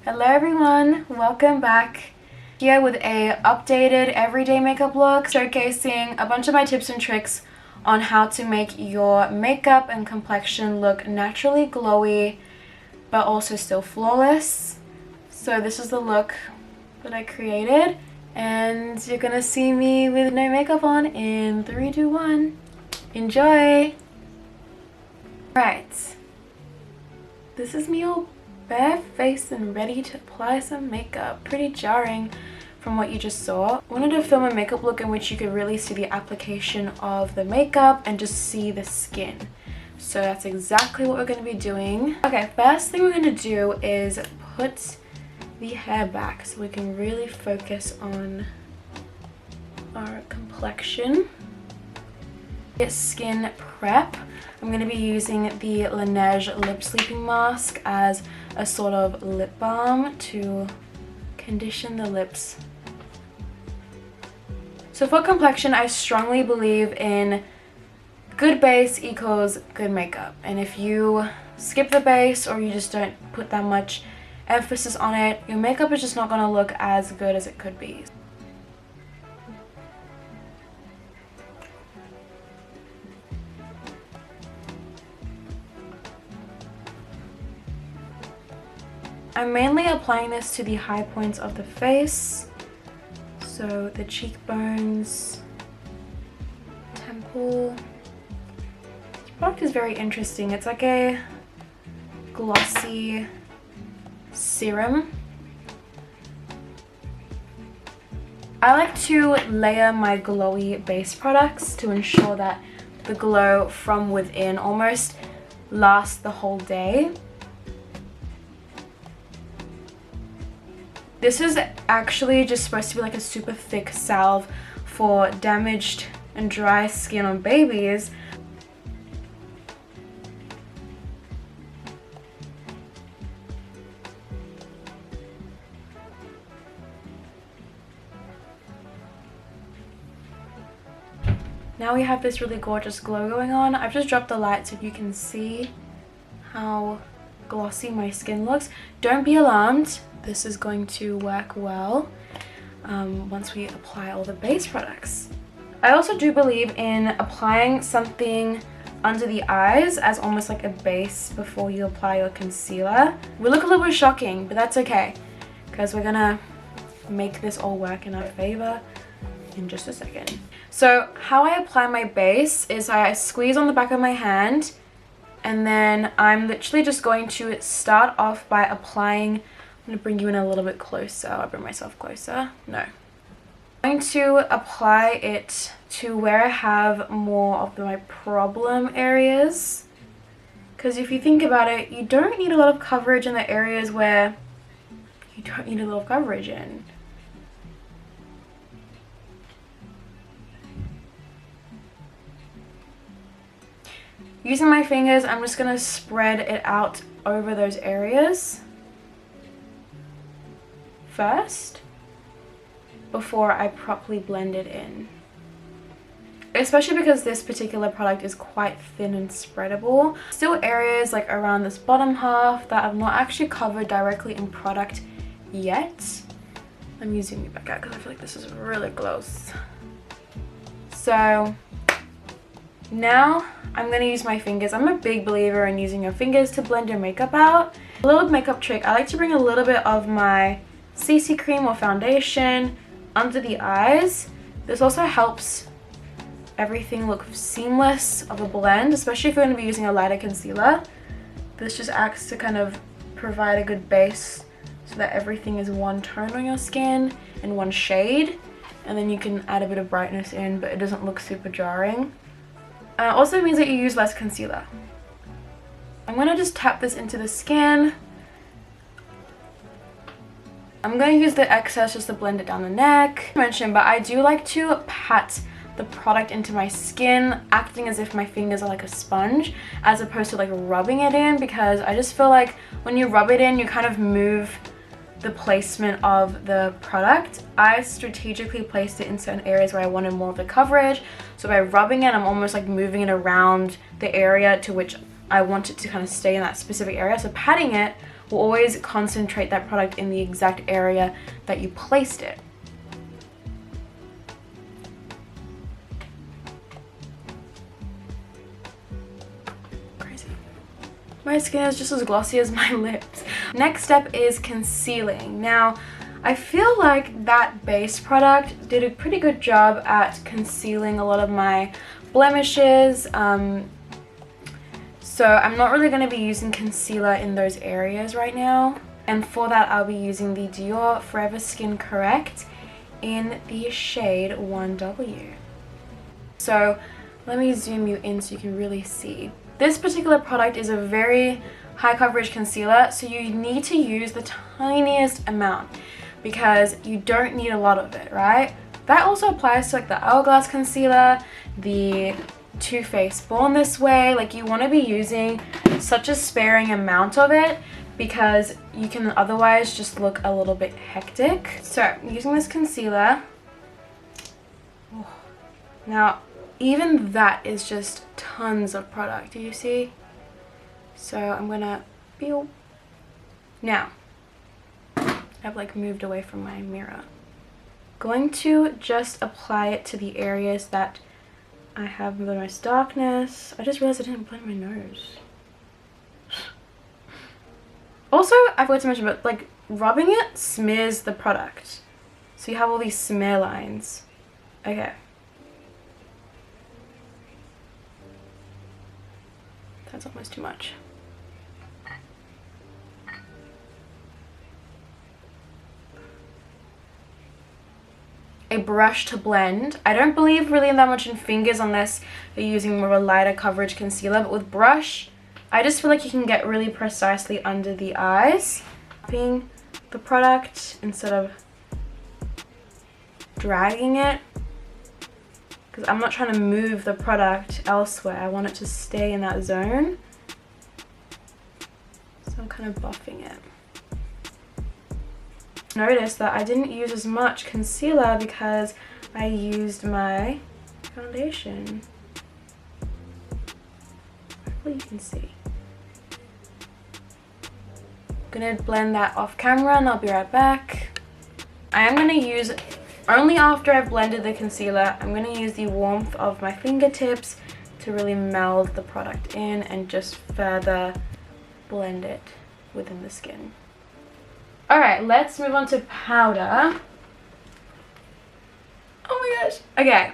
Hello everyone, welcome back. Here with a updated everyday makeup look, showcasing a bunch of my tips and tricks on how to make your makeup and complexion look naturally glowy but also still flawless. So this is the look that I created and you're gonna see me with no makeup on in 3, 2, 1. Enjoy! Right, this is me all bare-faced and ready to apply some makeup. Pretty jarring from what you just saw. I wanted to film a makeup look in which you could really see the application of the makeup and just see the skin. So that's exactly what we're going to be doing. Okay, first thing we're going to do is put the hair back so we can really focus on our complexion. Skin prep. I'm going to be using the Laneige Lip Sleeping Mask as a sort of lip balm to condition the lips. So for complexion, I strongly believe in good base equals good makeup. And if you skip the base or you just don't put that much emphasis on it, your makeup is just not going to look as good as it could be. I'm mainly applying this to the high points of the face, so the cheekbones, temple. This product is very interesting. It's like a glossy serum. I like to layer my glowy base products to ensure that the glow from within almost lasts the whole day. This is actually just supposed to be like a super thick salve for damaged and dry skin on babies. Now we have this really gorgeous glow going on. I've just dropped the light so you can see how glossy my skin looks. Don't be alarmed. This is going to work well once we apply all the base products. I also do believe in applying something under the eyes as almost like a base before you apply your concealer. We look a little bit shocking, but that's okay because we're gonna make this all work in our favor in just a second. So how I apply my base is I squeeze on the back of my hand and then I'm literally just going to start off by applying. I'm going to bring you in a little bit closer. I'll bring myself closer. No. I'm going to apply it to where I have more of my problem areas. Because if you think about it, you don't need a lot of coverage in the areas where you don't need a lot of coverage in. Using my fingers, I'm just going to spread it out over those areas first before I properly blend it in. Especially because this particular product is quite thin and spreadable. Still areas like around this bottom half that I've not actually covered directly in product yet. I'm using it back out because I feel like this is really close. So now I'm going to use my fingers. I'm a big believer in using your fingers to blend your makeup out. A little makeup trick, I like to bring a little bit of my CC cream or foundation under the eyes. This also helps everything look seamless of a blend, especially if you're going to be using a lighter concealer. This just acts to kind of provide a good base so that everything is one tone on your skin and one shade, and then you can add a bit of brightness in but it doesn't look super jarring. It also means that you use less concealer. I'm going to just tap this into the skin. I'm going to use the excess just to blend it down the neck. But I do like to pat the product into my skin, acting as if my fingers are like a sponge as opposed to like rubbing it in, because I just feel like when you rub it in, you kind of move the placement of the product. I strategically placed it in certain areas where I wanted more of the coverage. So by rubbing it, I'm almost like moving it around the area to which I want it to kind of stay in that specific area. So patting it will always concentrate that product in the exact area that you placed it. Crazy. My skin is just as glossy as my lips. Next step is concealing. Now, I feel like that base product did a pretty good job at concealing a lot of my blemishes. So I'm not really going to be using concealer in those areas right now. And for that, I'll be using the Dior Forever Skin Correct in the shade 1W. So let me zoom you in so you can really see. This particular product is a very high coverage concealer, so you need to use the tiniest amount because you don't need a lot of it, right? That also applies to like the Hourglass concealer, the Too Faced Born This Way. Like, you want to be using such a sparing amount of it because you can otherwise just look a little bit hectic. So using this concealer, now even that is just tons of product, do you see? So I'm gonna peel. Now I've like moved away from my mirror. Going to just apply it to the areas that I have the most darkness. I just realized I didn't blend my nose. Also, I forgot to mention, but like rubbing it smears the product. So you have all these smear lines. Okay. That's almost too much. A brush to blend. I don't believe really that much in fingers unless you're using more of a lighter coverage concealer, but with brush, I just feel like you can get really precisely under the eyes. Tapping the product instead of dragging it, because I'm not trying to move the product elsewhere. I want it to stay in that zone. So I'm kind of buffing it. Notice that I didn't use as much concealer because I used my foundation. Hopefully you can see. I'm gonna blend that off camera and I'll be right back. I am gonna use, only after I've blended the concealer, I'm gonna use the warmth of my fingertips to really meld the product in and just further blend it within the skin. Alright, let's move on to powder. Oh my gosh. Okay,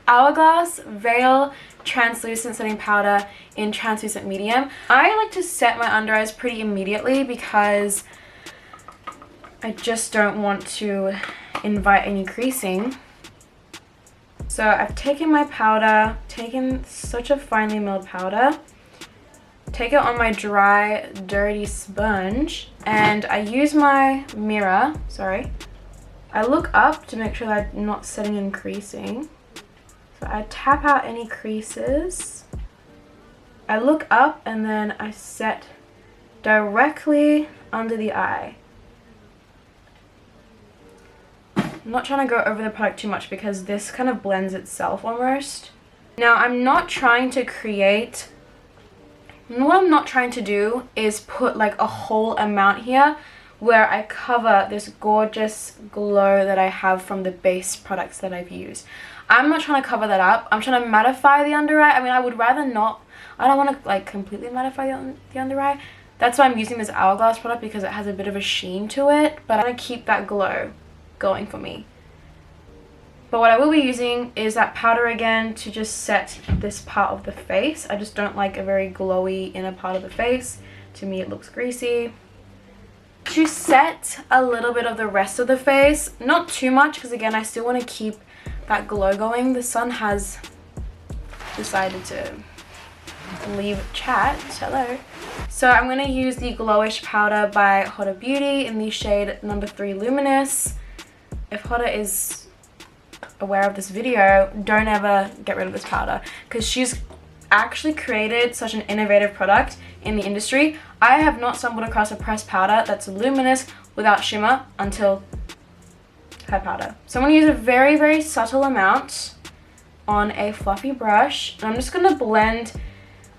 Hourglass Veil Translucent Setting Powder in Translucent Medium. I like to set my under eyes pretty immediately because I just don't want to invite any creasing. So I've taken my powder, taken such a finely milled powder, take it on my dry, dirty sponge, and I use my mirror, I look up to make sure that I'm not setting and creasing. So I tap out any creases, I look up, and then I set directly under the eye. I'm not trying to go over the product too much because this kind of blends itself almost. Now I'm not trying to create, what I'm not trying to do is put like a whole amount here where I cover this gorgeous glow that I have from the base products that I've used. I'm not trying to cover that up. I'm trying to mattify the under eye. I mean, I would rather not. I don't want to like completely mattify the under eye. That's why I'm using this Hourglass product, because it has a bit of a sheen to it. But I'm going to keep that glow going for me. But what I will be using is that powder again to just set this part of the face. I just don't like a very glowy inner part of the face. To me it looks greasy. To set a little bit of the rest of the face, not too much because again I still want to keep that glow going. The sun has decided to leave chat. Hello. So I'm going to use the Glowish powder by Huda Beauty in the shade number 3 Luminous. If Huda is aware of this video, don't ever get rid of this powder because she's actually created such an innovative product in the industry. I have not stumbled across a pressed powder that's luminous without shimmer until her powder. So I'm going to use a very, very subtle amount on a fluffy brush, and I'm just going to blend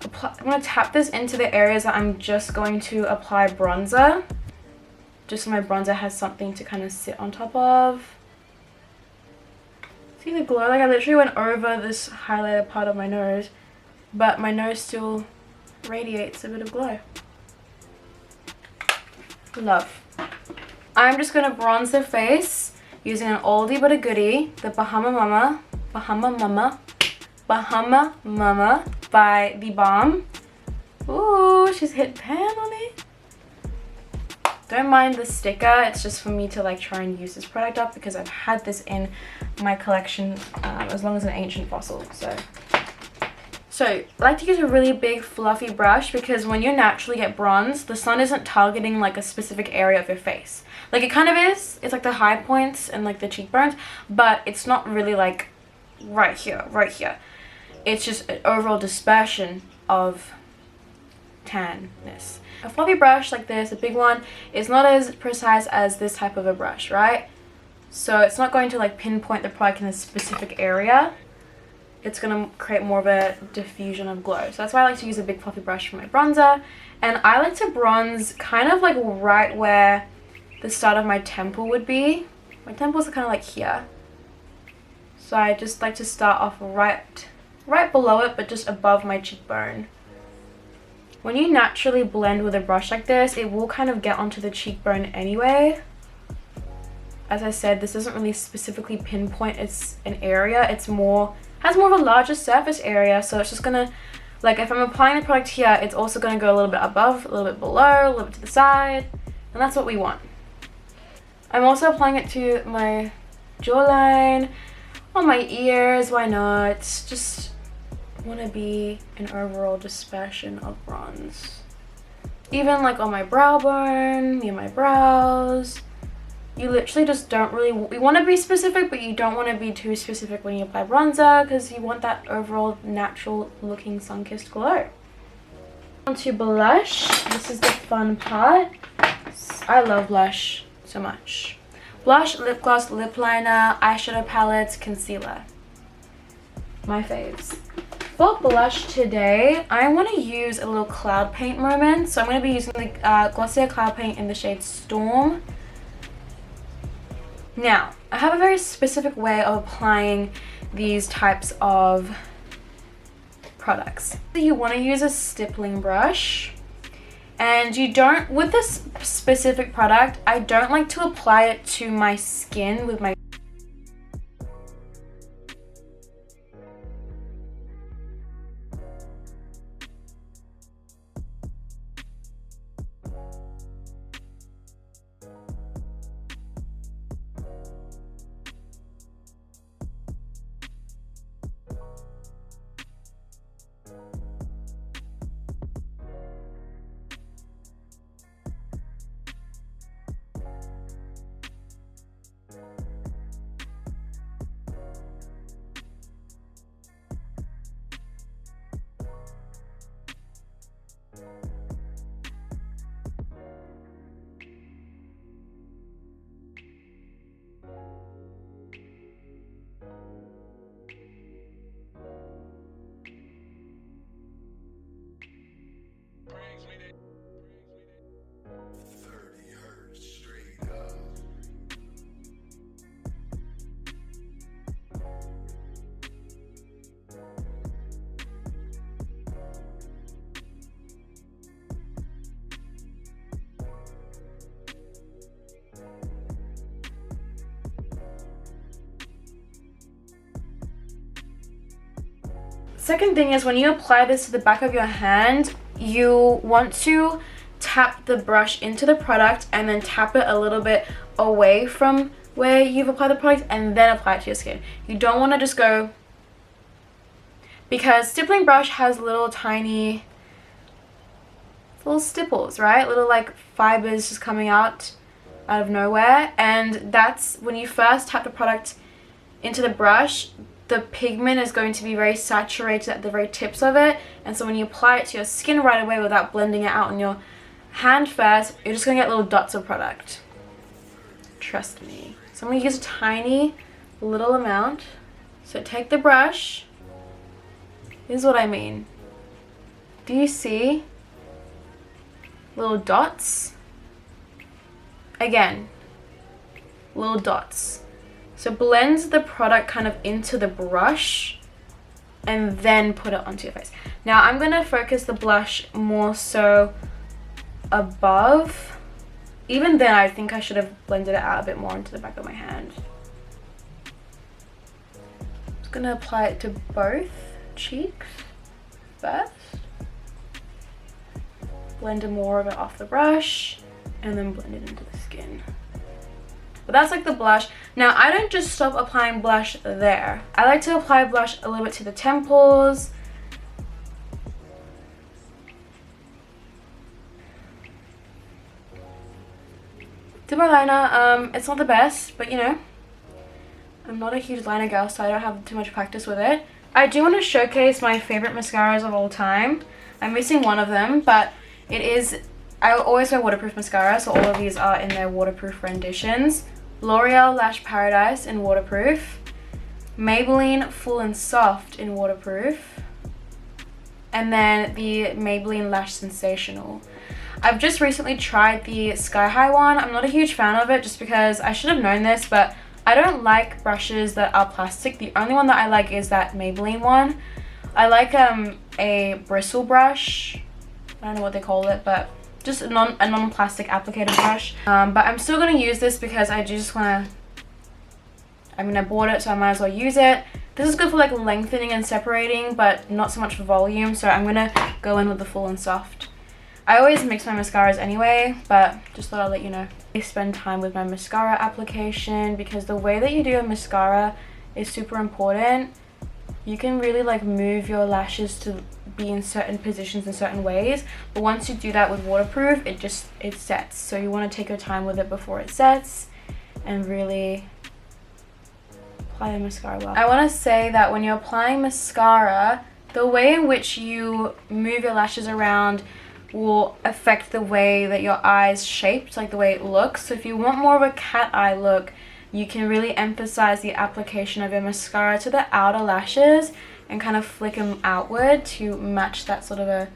I'm going to tap this into the areas that I'm just going to apply bronzer. Just so my bronzer has something to kind of sit on top of. See the glow? Like I literally went over this highlighter part of my nose, but my nose still radiates a bit of glow. Love. I'm just going to bronze the face using an oldie but a goodie, the Bahama Mama by the Balm. Ooh, she's hit pan on it. Don't mind the sticker, it's just for me to like try and use this product up because I've had this in my collection as long as an ancient fossil. So I like to use a really big fluffy brush because when you naturally get bronze, the sun isn't targeting like a specific area of your face. Like it kind of is, it's like the high points and like the cheekbones, but it's not really like right here. It's just an overall dispersion of tanness. A fluffy brush like this, a big one, is not as precise as this type of a brush, right? So it's not going to like pinpoint the product in a specific area. It's going to create more of a diffusion of glow. So that's why I like to use a big fluffy brush for my bronzer. And I like to bronze kind of like right where the start of my temple would be. My temples are kind of like here. So I just like to start off right below it, but just above my cheekbone. When you naturally blend with a brush like this, it will kind of get onto the cheekbone anyway. As I said, this doesn't really specifically pinpoint it's an area. It's more, has more of a larger surface area. So it's just gonna, like if I'm applying the product here, it's also gonna go a little bit above, a little bit below, a little bit to the side. And that's what we want. I'm also applying it to my jawline, on my ears, why not? Just want to be an overall dispersion of bronze. Even like on my brow bone, near my brows. You literally just don't really, we want to be specific, but you don't want to be too specific when you apply bronzer because you want that overall natural looking sun-kissed glow. On to blush. This is the fun part. I love blush so much. Blush, lip gloss, lip liner, eyeshadow palettes, concealer. My faves. For blush today, I want to use a little cloud paint moment. So I'm going to be using the Glossier Cloud Paint in the shade Storm. Now, I have a very specific way of applying these types of products. You want to use a stippling brush. And you don't, with this specific product, I don't like to apply it to my skin with my Second thing is when you apply this to the back of your hand, you want to tap the brush into the product and then tap it a little bit away from where you've applied the product and then apply it to your skin. You don't want to just go, because stippling brush has little tiny little stipples, right? Little like fibers just coming out of nowhere, and that's when you first tap the product into the brush, the pigment is going to be very saturated at the very tips of it, and so when you apply it to your skin right away without blending it out on your hand first, you're just going to get little dots of product. Trust me. So I'm going to use a tiny little amount. So take the brush. This is what I mean. Do you see little dots? Again, little dots. So blend the product kind of into the brush and then put it onto your face. Now I'm going to focus the blush more so above. Even then I think I should have blended it out a bit more into the back of my hand. I'm just going to apply it to both cheeks first. Blend more of it off the brush and then blend it into the skin. But that's like the blush. Now I don't just stop applying blush there. I like to apply blush a little bit to the temples. Did my liner, it's not the best, but you know, I'm not a huge liner girl, so I don't have too much practice with it. I do want to showcase my favorite mascaras of all time. I'm missing one of them, but it is, I always wear waterproof mascara, so all of these are in their waterproof renditions. Loreal Lash Paradise in waterproof. Maybelline Full and Soft in waterproof. And then the Maybelline Lash Sensational. I've just recently tried the Sky High one. I'm not a huge fan of it just because I should have known this, but I don't like brushes that are plastic. The only one that I like is that Maybelline one. I like a bristle brush. I don't know what they call it, but just a non-plastic applicator brush. But I'm still going to use this because I just want to, I mean I bought it so I might as well use it. This is good for like lengthening and separating, but not so much for volume, so I'm going to go in with the Full and Soft. I always mix my mascaras anyway, but just thought I'd let you know. I spend time with my mascara application because the way that you do a mascara is super important. You can really like move your lashes to be in certain positions in certain ways, but once you do that with waterproof, it sets. So you want to take your time with it before it sets and really apply the mascara well. I want to say that when you're applying mascara, the way in which you move your lashes around will affect the way that your eye's shaped, like the way it looks. So if you want more of a cat eye look, you can really emphasize the application of your mascara to the outer lashes and kind of flick them outward to match that sort of a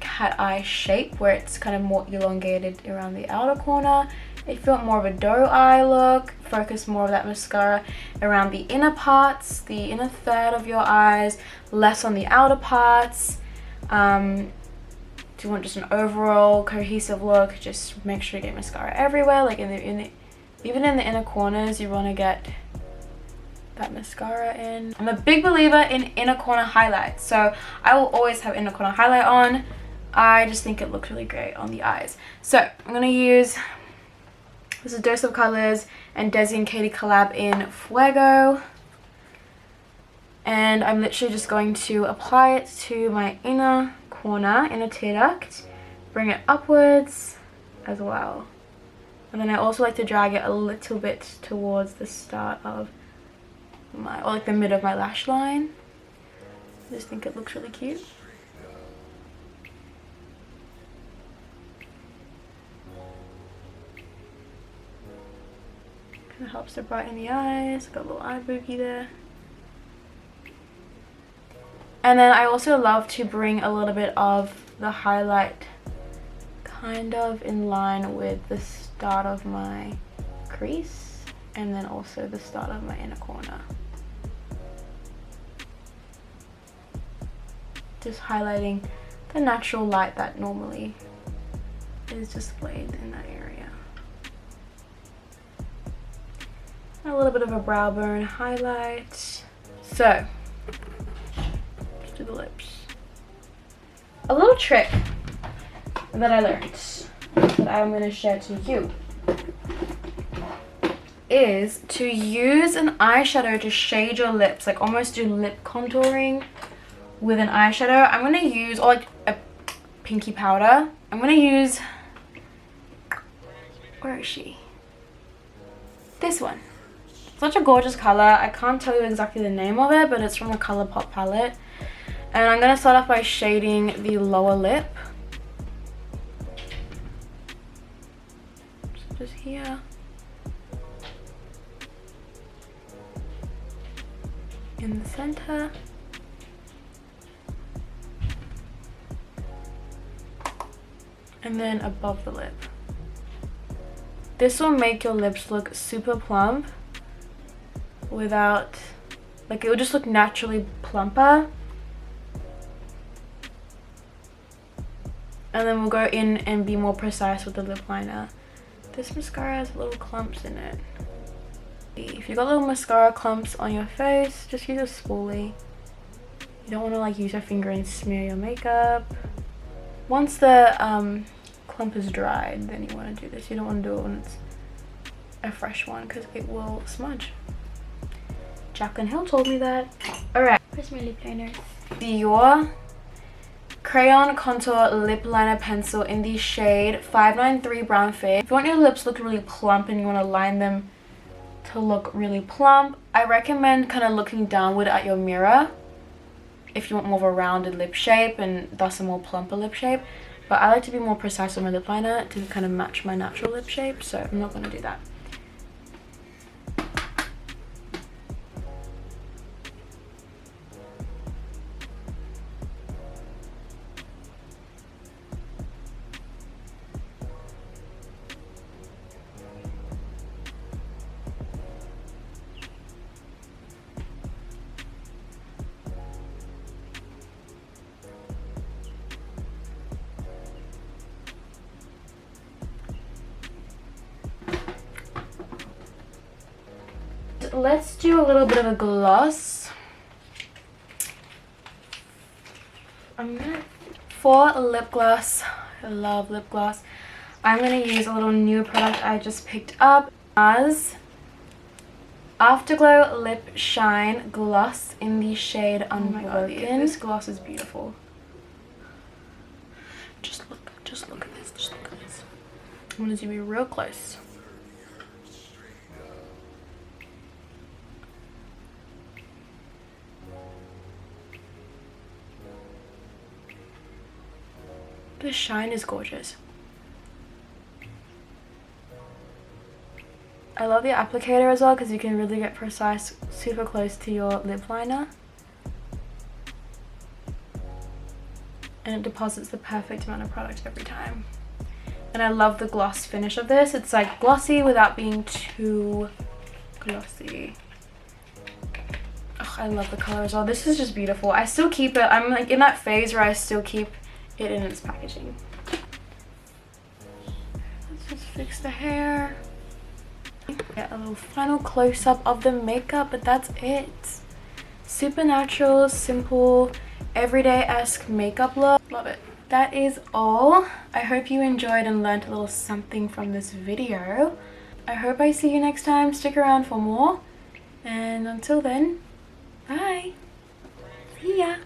cat eye shape where it's kind of more elongated around the outer corner. If you want more of a doe eye look, focus more of that mascara around the inner parts, the inner third of your eyes, less on the outer parts. If you want just an overall cohesive look, just make sure you get mascara everywhere, like even in the inner corners you want to get that mascara in. I'm a big believer in inner corner highlights, so I will always have inner corner highlight on. I just think it looks really great on the eyes. So I'm going to use, this is Dose of Colors and Desi and Katy collab in Fuego. And I'm literally just going to apply it to my inner corner, inner tear duct, bring it upwards as well. And then I also like to drag it a little bit towards the start of my, or like the mid of my lash line. I just think it looks really cute. Kind of helps to brighten the eyes. Got a little eye boogie there. And then I also love to bring a little bit of the highlight kind of in line with the start of my crease and then also the start of my inner corner. Just highlighting the natural light that normally is displayed in that area. A little bit of a brow bone highlight. So, let's do the lips. A little trick that I learned that I'm going to share to you is to use an eyeshadow to shade your lips, like almost do lip contouring with an eyeshadow. I'm going to use, or like a pinky powder, I'm going to use, where is she? This one. Such a gorgeous color. I can't tell you exactly the name of it, but it's from the ColourPop palette. And I'm going to start off by shading the lower lip. So just here. In the center. and then above the lip. This will make your lips look super plump without, like, it will just look naturally plumper. And then we'll go in and be more precise with the lip liner. This mascara has little clumps in it. If you got little mascara clumps on your face, just use a spoolie. You don't want to like use your finger and smear your makeup. Once the clump is dried, then you want to do this. You don't want to do it when it's a fresh one because it will smudge. Jaclyn Hill told me that. Alright, where's my lip liners? Dior Crayon Contour Lip Liner Pencil in the shade 593 Brown Fade. If you want your lips to look really plump and you want to line them to look really plump, I recommend kind of looking downward at your mirror if you want more of a rounded lip shape and thus a more plumper lip shape. But I like to be more precise with my lip liner to kind of match my natural lip shape, so I'm not going to do that. Let's do a little bit of a gloss. For lip gloss, I love lip gloss. I'm going to use a little new product I just picked up as Afterglow Lip Shine Gloss in the shade Unbroken. This gloss is beautiful. Just look at this, just look at this. I'm going to zoom you real close. The shine is gorgeous. I love the applicator as well because you can really get precise super close to your lip liner. And it deposits the perfect amount of product every time. And I love the gloss finish of this. It's like glossy without being too glossy. Oh, I love the color as well. This is just beautiful. I still keep it. I'm like in that phase where I still keep it in its packaging. Let's just fix the hair. Get a little final close-up of the makeup, but that's it. Super natural, simple, everyday-esque makeup look. Love it. That is all. I hope you enjoyed and learned a little something from this video. I hope I see you next time. Stick around for more. And until then, bye. See ya.